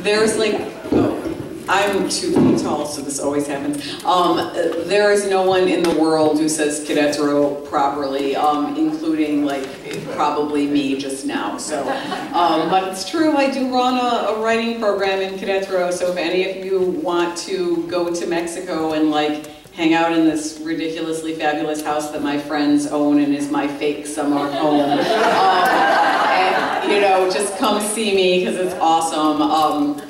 there's like, oh, I'm 2 feet tall, so this always happens. There is no one in the world who says Querétaro properly, including like probably me just now. So, but it's true, I do run a writing program in Querétaro, so if any of you want to go to Mexico and like hang out in this ridiculously fabulous house that my friends own and is my fake summer home, and you know, just come see me because it's awesome.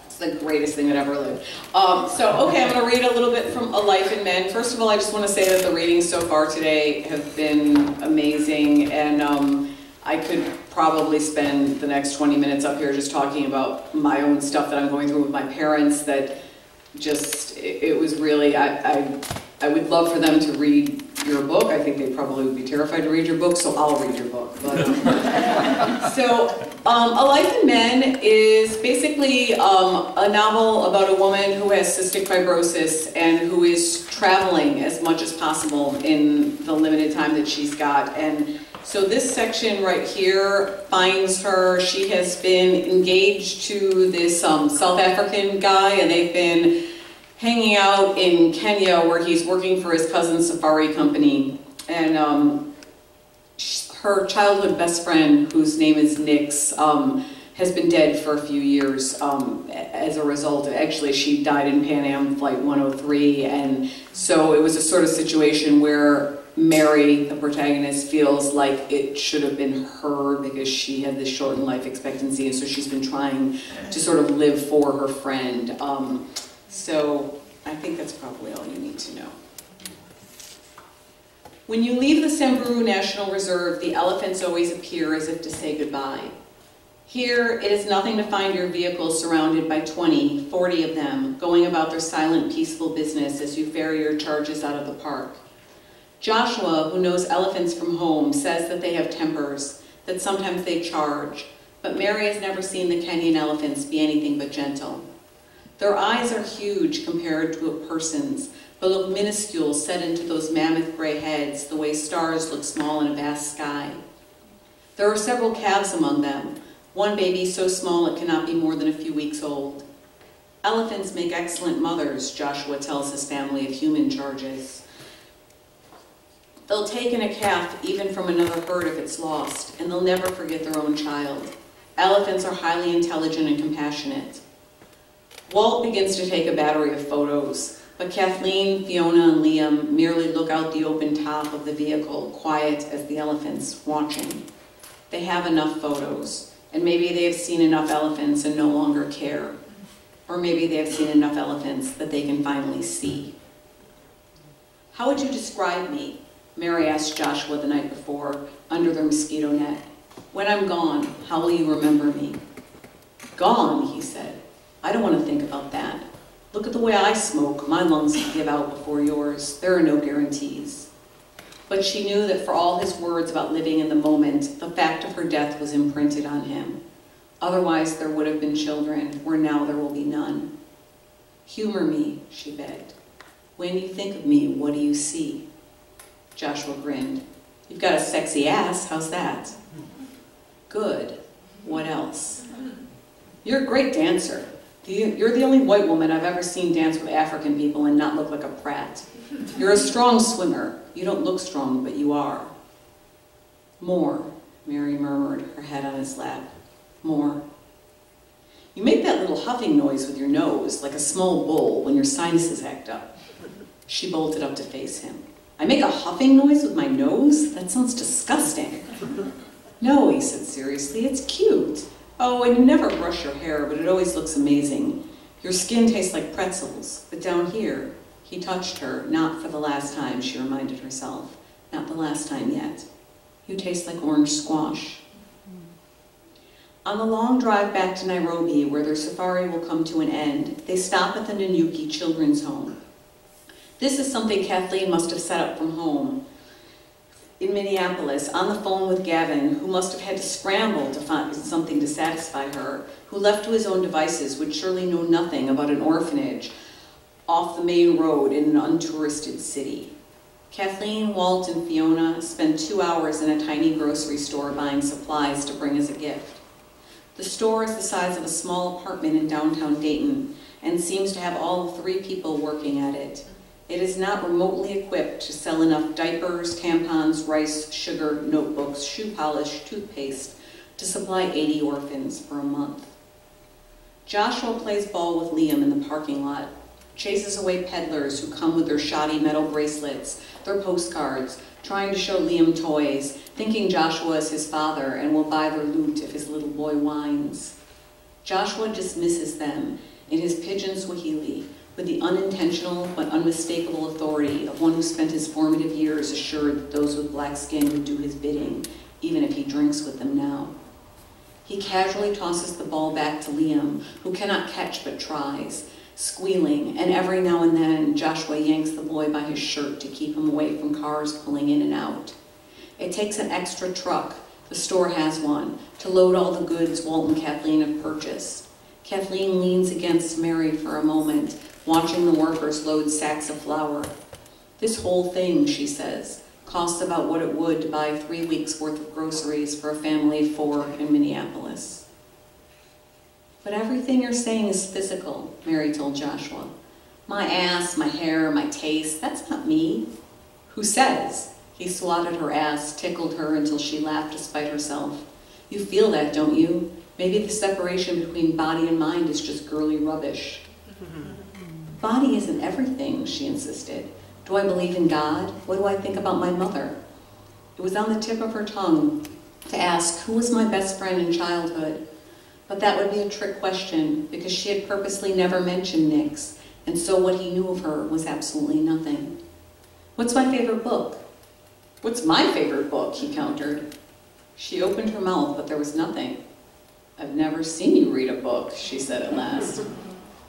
It's the greatest thing that ever lived. So, okay, I'm going to read a little bit from A Life in Men. First of all, I just want to say that the readings so far today have been amazing, and I could probably spend the next 20 minutes up here just talking about my own stuff that I'm going through with my parents that just, it was really, I would love for them to read your book. I think they probably would be terrified to read your book, so I'll read your book. But, A Life in Men is basically a novel about a woman who has cystic fibrosis and who is traveling as much as possible in the limited time that she's got. And so this section right here finds her. She has been engaged to this South African guy, and they've been hanging out in Kenya where he's working for his cousin's safari company. And her childhood best friend, whose name is Nix, has been dead for a few years as a result. Actually, she died in Pan Am Flight 103, and so it was a sort of situation where Mary, the protagonist, feels like it should have been her because she had this shortened life expectancy, and so she's been trying to sort of live for her friend. So I think that's probably all you need to know. When you leave the Samburu National Reserve, the elephants always appear as if to say goodbye. Here, it is nothing to find your vehicle surrounded by 20, 40 of them, going about their silent, peaceful business as you ferry your charges out of the park. Joshua, who knows elephants from home, says that they have tempers, that sometimes they charge, but Mary has never seen the Kenyan elephants be anything but gentle. Their eyes are huge compared to a person's, but look minuscule set into those mammoth gray heads the way stars look small in a vast sky. There are several calves among them, one baby so small it cannot be more than a few weeks old. Elephants make excellent mothers, Joshua tells his family of human charges. They'll take in a calf even from another herd if it's lost, and they'll never forget their own child. Elephants are highly intelligent and compassionate. Walt begins to take a battery of photos, but Kathleen, Fiona, and Liam merely look out the open top of the vehicle, quiet as the elephants, watching. They have enough photos, and maybe they have seen enough elephants and no longer care. Or maybe they have seen enough elephants that they can finally see. How would you describe me? Mary asked Joshua the night before, under their mosquito net. When I'm gone, how will you remember me? Gone, he said. I don't want to think about that. Look at the way I smoke. My lungs can give out before yours. There are no guarantees. But she knew that for all his words about living in the moment, the fact of her death was imprinted on him. Otherwise, there would have been children, where now there will be none. Humor me, she begged. When you think of me, what do you see? Joshua grinned. You've got a sexy ass, how's that? Good. What else? You're a great dancer. You're the only white woman I've ever seen dance with African people and not look like a prat. You're a strong swimmer. You don't look strong, but you are. More, Mary murmured, her head on his lap. More. You make that little huffing noise with your nose, like a small bull when your sinuses act up. She bolted up to face him. I make a huffing noise with my nose? That sounds disgusting. No, he said seriously, it's cute. Oh, and you never brush your hair, but it always looks amazing. Your skin tastes like pretzels, but down here, he touched her, not for the last time, she reminded herself. Not the last time yet. You taste like orange squash. On the long drive back to Nairobi, where their safari will come to an end, they stop at the Nanyuki Children's Home. This is something Kathleen must have set up from home in Minneapolis, on the phone with Gavin, who must have had to scramble to find something to satisfy her, who left to his own devices would surely know nothing about an orphanage off the main road in an untouristed city. Kathleen, Walt, and Fiona spend 2 hours in a tiny grocery store buying supplies to bring as a gift. The store is the size of a small apartment in downtown Dayton and seems to have all 3 people working at it. It is not remotely equipped to sell enough diapers, tampons, rice, sugar, notebooks, shoe polish, toothpaste to supply 80 orphans for a month. Joshua plays ball with Liam in the parking lot, chases away peddlers who come with their shoddy metal bracelets, their postcards, trying to show Liam toys, thinking Joshua is his father and will buy their loot if his little boy whines. Joshua dismisses them in his pidgin Swahili with the unintentional but unmistakable authority of one who spent his formative years assured that those with black skin would do his bidding, even if he drinks with them now. He casually tosses the ball back to Liam, who cannot catch but tries, squealing, and every now and then Joshua yanks the boy by his shirt to keep him away from cars pulling in and out. It takes an extra truck, the store has one, to load all the goods Walt and Kathleen have purchased. Kathleen leans against Mary for a moment, watching the workers load sacks of flour. This whole thing, she says, costs about what it would to buy 3 weeks' worth of groceries for a family of 4 in Minneapolis. But everything you're saying is physical, Mary told Joshua. My ass, my hair, my taste, that's not me. Who says? He swatted her ass, tickled her until she laughed despite herself. You feel that, don't you? Maybe the separation between body and mind is just girly rubbish. Body isn't everything, she insisted. Do I believe in God? What do I think about my mother? It was on the tip of her tongue to ask who was my best friend in childhood. But that would be a trick question because she had purposely never mentioned Nick's, and so what he knew of her was absolutely nothing. What's my favorite book? What's my favorite book? He countered. She opened her mouth, but there was nothing. I've never seen you read a book, she said at last.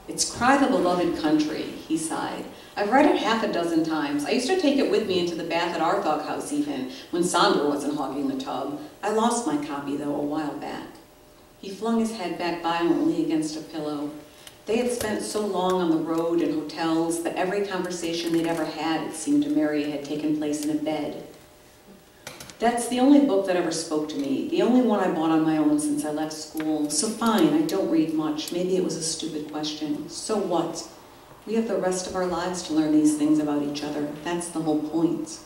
It's Cry the Beloved Country, he sighed. I've read it 6 times. I used to take it with me into the bath at our Thug House even, when Sandra wasn't hogging the tub. I lost my copy, though, a while back. He flung his head back violently against a pillow. They had spent so long on the road and hotels that every conversation they'd ever had, it seemed to Mary, had taken place in a bed. That's the only book that ever spoke to me, the only one I bought on my own since I left school. So fine, I don't read much. Maybe it was a stupid question. So what? We have the rest of our lives to learn these things about each other. That's the whole point.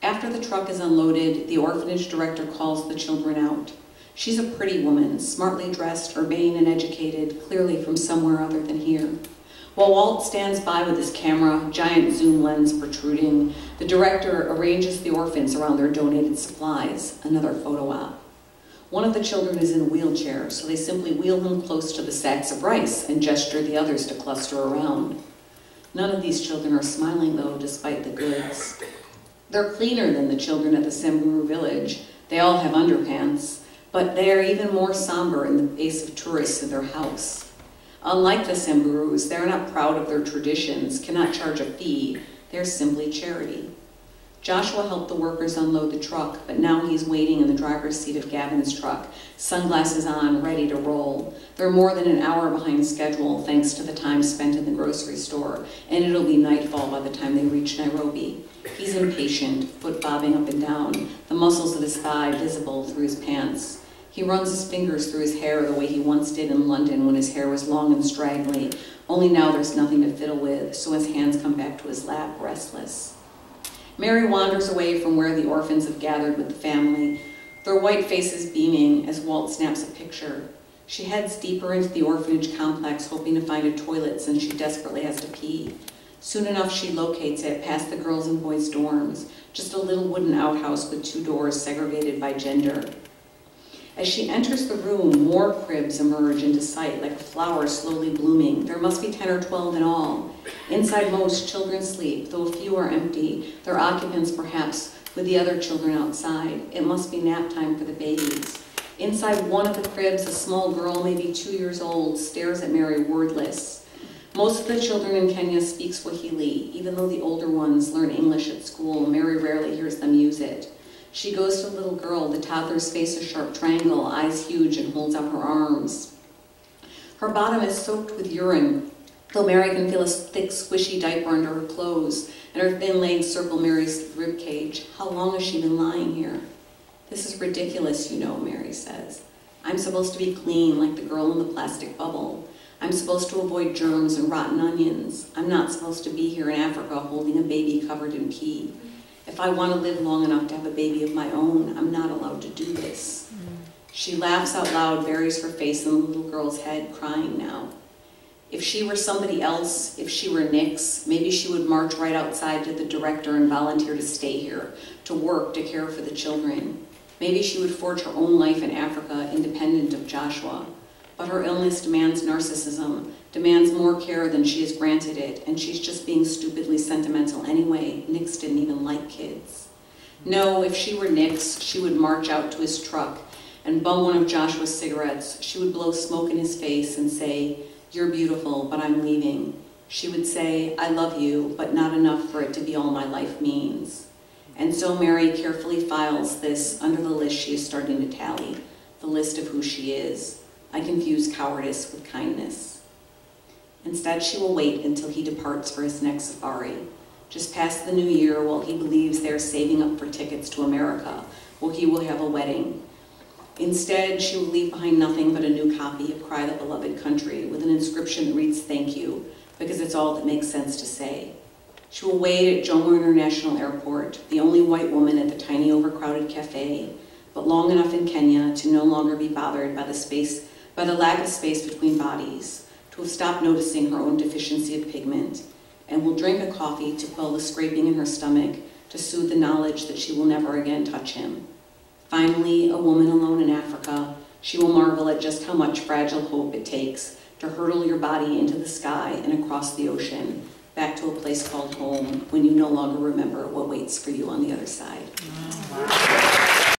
After the truck is unloaded, the orphanage director calls the children out. She's a pretty woman, smartly dressed, urbane and educated, clearly from somewhere other than here. While Walt stands by with his camera, giant zoom lens protruding, the director arranges the orphans around their donated supplies, another photo op. One of the children is in a wheelchair, so they simply wheel him close to the sacks of rice and gesture the others to cluster around. None of these children are smiling, though, despite the goods. They're cleaner than the children at the Samburu village. They all have underpants, but they are even more somber in the face of tourists in their house. Unlike the Samburus, they're not proud of their traditions, cannot charge a fee. They're simply charity. Joshua helped the workers unload the truck, but now he's waiting in the driver's seat of Gavin's truck, sunglasses on, ready to roll. They're more than an hour behind schedule, thanks to the time spent in the grocery store, and it'll be nightfall by the time they reach Nairobi. He's impatient, foot bobbing up and down, the muscles of his thigh visible through his pants. He runs his fingers through his hair the way he once did in London when his hair was long and straggly, only now there's nothing to fiddle with, so his hands come back to his lap, restless. Mary wanders away from where the orphans have gathered with the family, their white faces beaming as Walt snaps a picture. She heads deeper into the orphanage complex, hoping to find a toilet since she desperately has to pee. Soon enough, she locates it past the girls' and boys' dorms, just a little wooden outhouse with 2 doors segregated by gender. As she enters the room, more cribs emerge into sight like a flower slowly blooming. There must be 10 or 12 in all. Inside most, children sleep, though a few are empty, their occupants perhaps with the other children outside. It must be nap time for the babies. Inside one of the cribs, a small girl, maybe 2 years old, stares at Mary wordless. Most of the children in Kenya speak Swahili. Even though the older ones learn English at school, Mary rarely hears them use it. She goes to the little girl, the toddler's face a sharp triangle, eyes huge, and holds out her arms. Her bottom is soaked with urine, though Mary can feel a thick, squishy diaper under her clothes, and her thin legs circle Mary's ribcage. How long has she been lying here? This is ridiculous, you know, Mary says. I'm supposed to be clean like the girl in the plastic bubble. I'm supposed to avoid germs and rotten onions. I'm not supposed to be here in Africa holding a baby covered in pee. If I want to live long enough to have a baby of my own, I'm not allowed to do this. She laughs out loud, buries her face in the little girl's head, crying now. If she were somebody else, if she were Nix, maybe she would march right outside to the director and volunteer to stay here, to work, to care for the children. Maybe she would forge her own life in Africa, independent of Joshua. But her illness demands narcissism, demands more care than she has granted it, and she's just being stupidly sentimental anyway. Nix didn't even like kids. No, if she were Nix, she would march out to his truck and bum one of Joshua's cigarettes. She would blow smoke in his face and say, "You're beautiful, but I'm leaving." She would say, "I love you, but not enough for it to be all my life means." And so Mary carefully files this under the list she is starting to tally, the list of who she is. I confuse cowardice with kindness. Instead, she will wait until he departs for his next safari, just past the new year while he believes they are saving up for tickets to America, while he will have a wedding. Instead, she will leave behind nothing but a new copy of Cry the Beloved Country with an inscription that reads "Thank you," because it's all that makes sense to say. She will wait at Jomo International Airport, the only white woman at the tiny overcrowded cafe, but long enough in Kenya to no longer be bothered by the lack of space between bodies, to have stopped noticing her own deficiency of pigment, and will drink a coffee to quell the scraping in her stomach, to soothe the knowledge that she will never again touch him. Finally, a woman alone in Africa, she will marvel at just how much fragile hope it takes to hurtle your body into the sky and across the ocean, back to a place called home, when you no longer remember what waits for you on the other side. Wow.